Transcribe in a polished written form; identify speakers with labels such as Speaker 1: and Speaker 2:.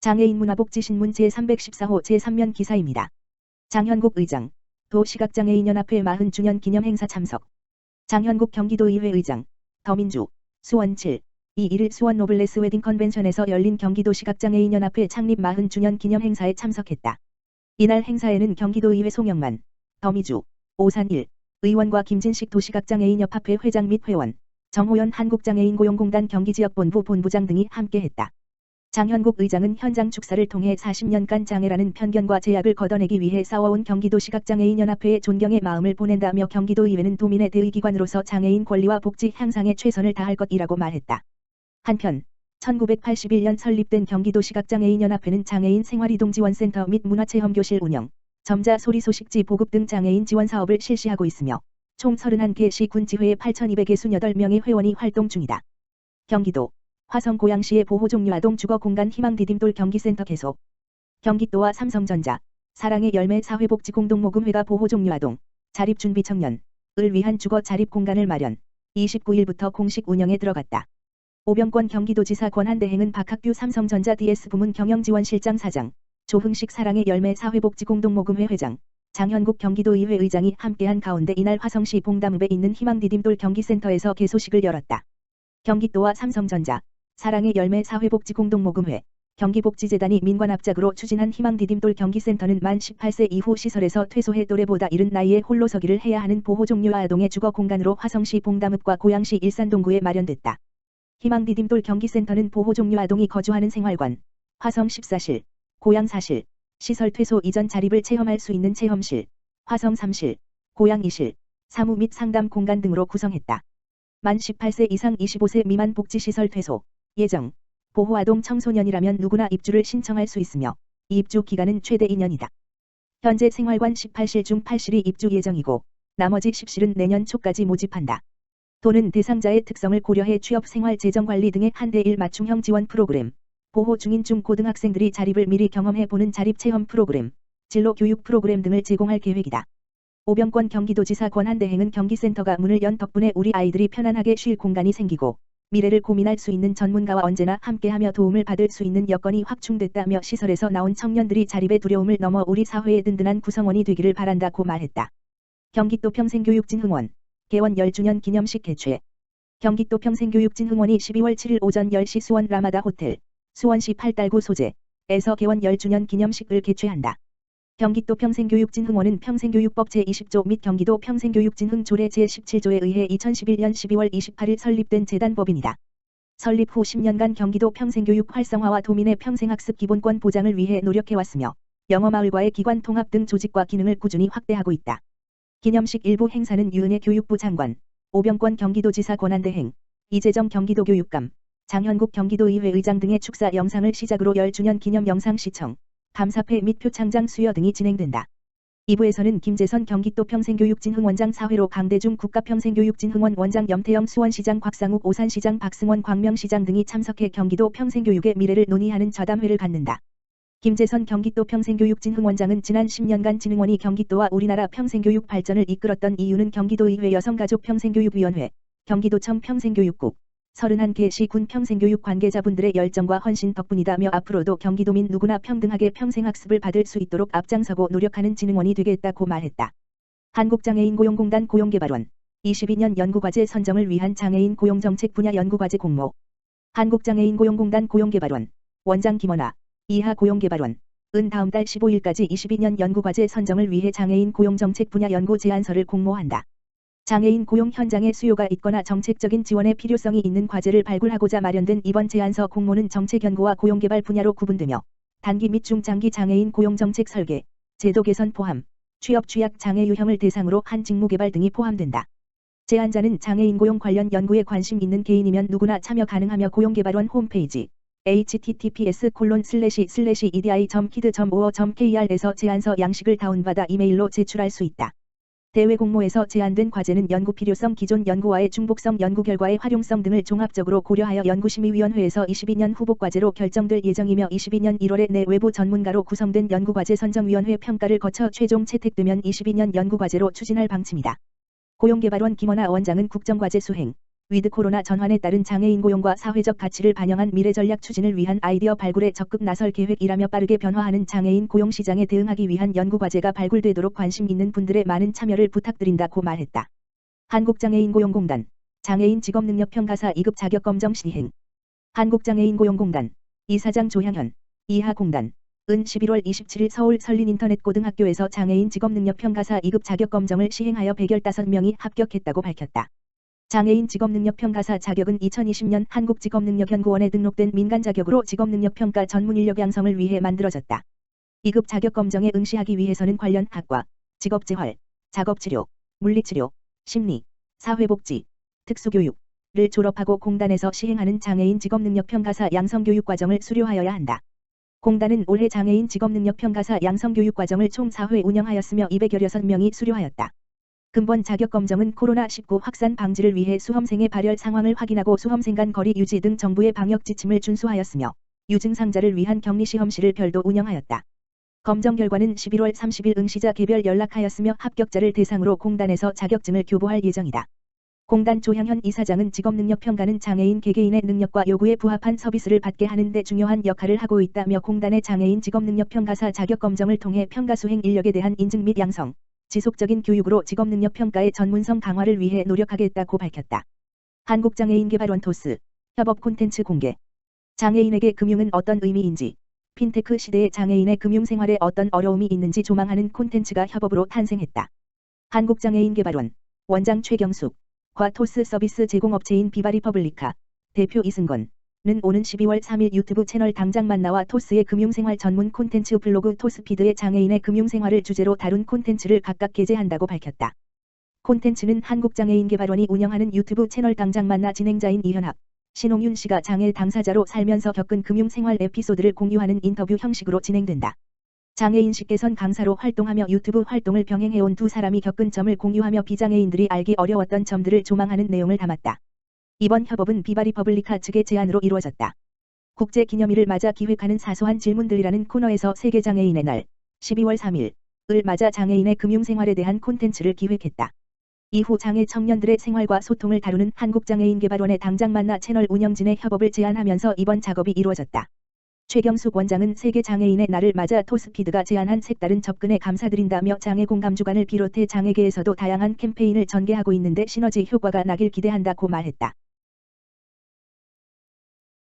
Speaker 1: 장애인 문화복지신문 제314호 제3면 기사입니다. 장현국 의장, 도시각장애인연합회 40주년 기념 행사 참석. 장현국 경기도의회 의장, 더민주, 수원 7.21 수원 노블레스 웨딩 컨벤션에서 열린 경기도시각장애인연합회 창립 40주년 기념 행사에 참석했다. 이날 행사에는 경기도의회 송영만, 더미주, 오산 1 의원과 김진식 도시각장애인협합회 회장 및 회원, 정호연 한국장애인고용공단 경기지역본부 본부장 등이 함께했다. 장현국 의장은 현장 축사를 통해 40년간 장애라는 편견과 제약을 걷어내기 위해 싸워온 경기도 시각장애인연합회에 존경의 마음을 보낸다며 경기도의회는 도민의 대의기관으로서 장애인 권리와 복지 향상에 최선을 다할 것이라고 말했다. 한편 1981년 설립된 경기도 시각장애인연합회는 장애인 생활이동지원센터 및 문화체험교실 운영, 점자 소리소식지 보급 등 장애인 지원 사업을 실시하고 있으며 총 31개 시 군지회에 8,268명의 회원이 활동 중이다. 경기도 화성 고양시의 보호종류아동 주거공간 희망디딤돌 경기센터 개소. 경기도와 삼성전자, 사랑의 열매 사회복지공동모금회가 보호종류아동, 자립준비청년을 위한 주거 자립공간을 마련, 29일부터 공식 운영에 들어갔다. 오병권 경기도지사 권한대행은 박학규 삼성전자 DS부문 경영지원실장 사장, 조흥식 사랑의 열매 사회복지공동모금회 회장, 장현국 경기도의회 의장이 함께한 가운데 이날 화성시 봉담읍에 있는 희망디딤돌 경기센터에서 개소식을 열었다. 경기도와 삼성전자, 사랑의 열매 사회복지공동모금회, 경기복지재단이 민관합작으로 추진한 희망디딤돌 경기센터는 만 18세 이후 시설에서 퇴소해 또래보다 이른 나이에 홀로 서기를 해야 하는 보호종류 아동의 주거공간으로 화성시 봉담읍과 고양시 일산동구에 마련됐다. 희망디딤돌 경기센터는 보호종류 아동이 거주하는 생활관, 화성 14실, 고양 4실, 시설 퇴소 이전 자립을 체험할 수 있는 체험실, 화성 3실, 고양 2실, 사무 및 상담 공간 등으로 구성했다. 만 18세 이상 25세 미만 복지시설 퇴소 예정, 보호아동 청소년이라면 누구나 입주를 신청할 수 있으며 입주 기간은 최대 2년이다. 현재 생활관 18실 중 8실이 입주 예정이고 나머지 10실은 내년 초까지 모집한다. 도는 대상자의 특성을 고려해 취업 생활 재정관리 등의 1:1 맞춤형 지원 프로그램, 보호 중인 중고등학생들이 자립을 미리 경험해보는 자립체험 프로그램, 진로교육 프로그램 등을 제공할 계획이다. 오병권 경기도지사 권한대행은 경기센터가 문을 연 덕분에 우리 아이들이 편안하게 쉴 공간이 생기고 미래를 고민할 수 있는 전문가와 언제나 함께하며 도움을 받을 수 있는 여건이 확충됐다며 시설에서 나온 청년들이 자립의 두려움을 넘어 우리 사회의 든든한 구성원이 되기를 바란다고 말했다. 경기도 평생교육진 흥원, 개원 10주년 기념식 개최. 경기도 평생교육진 흥원이 12월 7일 오전 10시 수원 라마다 호텔, 수원시 8달구 소재에서 개원 10주년 기념식을 개최한다. 경기도 평생교육진 흥원은 평생교육법 제20조 및 경기도 평생교육진 흥조례 제17조에 의해 2011년 12월 28일 설립된 재단법인이다. 설립 후 10년간 경기도 평생교육 활성화와 도민의 평생학습 기본권 보장을 위해 노력해왔으며 영어마을과의 기관 통합 등 조직과 기능을 꾸준히 확대하고 있다. 기념식 일부 행사는 유은혜 교육부 장관, 오병권 경기도지사 권한대행, 이재정 경기도교육감, 장현국 경기도의회 의장 등의 축사 영상을 시작으로 10주년 기념 영상 시청, 감사패 및 표창장 수여 등이 진행된다. 2부에서는 김재선 경기도 평생교육진 흥원장 사회로 강대중 국가평생교육진 흥원 원장 염태영 수원시장 곽상욱 오산시장 박승원 광명시장 등이 참석해 경기도 평생교육의 미래를 논의하는 좌담회를 갖는다. 김재선 경기도 평생교육진 흥원장은 지난 10년간 진흥원이 경기도와 우리나라 평생교육 발전을 이끌었던 이유는 경기도의회 여성가족 평생교육위원회, 경기도청 평생교육국, 31개 시 군 평생교육 관계자분들의 열정과 헌신 덕분이다며 앞으로도 경기도민 누구나 평등하게 평생학습을 받을 수 있도록 앞장서고 노력하는 진흥원이 되겠다고 말했다. 한국장애인고용공단 고용개발원 22년 연구과제 선정을 위한 장애인 고용정책 분야 연구과제 공모. 한국장애인고용공단 고용개발원 원장 김원아, 이하 고용개발원 은 다음 달 15일까지 22년 연구과제 선정을 위해 장애인 고용정책 분야 연구 제안서를 공모한다. 장애인 고용 현장에 수요가 있거나 정책적인 지원의 필요성이 있는 과제를 발굴하고자 마련된 이번 제안서 공모는 정책연구와 고용개발 분야로 구분되며 단기 및 중장기 장애인 고용정책 설계, 제도 개선 포함, 취업 취약 장애 유형을 대상으로 한 직무 개발 등이 포함된다. 제안자는 장애인 고용 관련 연구에 관심 있는 개인이면 누구나 참여 가능하며 고용개발원 홈페이지 https://edi.kid.or.kr에서 제안서 양식을 다운받아 이메일로 제출할 수 있다. 대외 공모에서 제안된 과제는 연구 필요성, 기존 연구와의 중복성, 연구 결과의 활용성 등을 종합적으로 고려하여 연구심의위원회에서 22년 후보과제로 결정될 예정이며 22년 1월에 내 외부 전문가로 구성된 연구과제 선정위원회 평가를 거쳐 최종 채택되면 22년 연구과제로 추진할 방침이다. 고용개발원 김원아 원장은 국정과제 수행, 위드 코로나 전환에 따른 장애인 고용과 사회적 가치를 반영한 미래 전략 추진을 위한 아이디어 발굴에 적극 나설 계획이라며 빠르게 변화하는 장애인 고용 시장에 대응하기 위한 연구 과제가 발굴되도록 관심 있는 분들의 많은 참여를 부탁드린다고 말했다. 한국장애인고용공단 장애인 직업능력평가사 2급 자격검정 시행. 한국장애인고용공단 이사장 조향현 이하공단 은 11월 27일 서울 설린인터넷고등학교에서 장애인 직업능력평가사 2급 자격검정을 시행하여 115명이 합격했다고 밝혔다. 장애인 직업능력평가사 자격은 2020년 한국직업능력연구원에 등록된 민간 자격으로 직업능력평가 전문인력 양성을 위해 만들어졌다. 2급 자격검정에 응시하기 위해서는 관련 학과, 직업재활, 작업치료, 물리치료, 심리, 사회복지, 특수교육을 졸업하고 공단에서 시행하는 장애인 직업능력평가사 양성교육과정을 수료하여야 한다. 공단은 올해 장애인 직업능력평가사 양성교육과정을 총 4회 운영하였으며 216명이 수료하였다. 근본 자격검정은 코로나19 확산 방지를 위해 수험생의 발열 상황을 확인하고 수험생 간 거리 유지 등 정부의 방역 지침을 준수하였으며 유증상자를 위한 격리시험실을 별도 운영하였다. 검정 결과는 11월 30일 응시자 개별 연락하였으며 합격자를 대상으로 공단에서 자격증을 교부할 예정이다. 공단 조향현 이사장은 직업능력평가는 장애인 개개인의 능력과 요구에 부합한 서비스를 받게 하는 데 중요한 역할을 하고 있다며 공단의 장애인 직업능력평가사 자격검정을 통해 평가 수행 인력에 대한 인증 및 양성, 지속적인 교육으로 직업능력평가의 전문성 강화를 위해 노력하겠다고 밝혔다. 한국장애인개발원 토스 협업 콘텐츠 공개. 장애인에게 금융은 어떤 의미인지, 핀테크 시대의 장애인의 금융생활에 어떤 어려움이 있는지 조망하는 콘텐츠가 협업으로 탄생했다. 한국장애인개발원 원장 최경숙 과 토스 서비스 제공업체인 비바리퍼블리카 대표 이승건은 오는 12월 3일 유튜브 채널 당장 만나와 토스의 금융생활 전문 콘텐츠 블로그 토스피드의 장애인의 금융생활을 주제로 다룬 콘텐츠를 각각 게재한다고 밝혔다. 콘텐츠는 한국장애인개발원이 운영하는 유튜브 채널 당장 만나 진행자인 이현학, 신홍윤 씨가 장애 당사자로 살면서 겪은 금융생활 에피소드를 공유하는 인터뷰 형식으로 진행된다. 장애인식개선 강사로 활동하며 유튜브 활동을 병행해온 두 사람이 겪은 점을 공유하며 비장애인들이 알기 어려웠던 점들을 조망하는 내용을 담았다. 이번 협업은 비바리퍼블리카 측의 제안으로 이루어졌다. 국제기념일을 맞아 기획하는 사소한 질문들이라는 코너에서 세계장애인의 날 12월 3일을 맞아 장애인의 금융생활에 대한 콘텐츠를 기획했다. 이후 장애 청년들의 생활과 소통을 다루는 한국장애인개발원의 당장 만나 채널 운영진의 협업을 제안하면서 이번 작업이 이루어졌다. 최경숙 원장은 세계장애인의 날을 맞아 토스피드가 제안한 색다른 접근에 감사드린다며 장애 공감 주간을 비롯해 장애계에서도 다양한 캠페인을 전개하고 있는데 시너지 효과가 나길 기대한다고 말했다.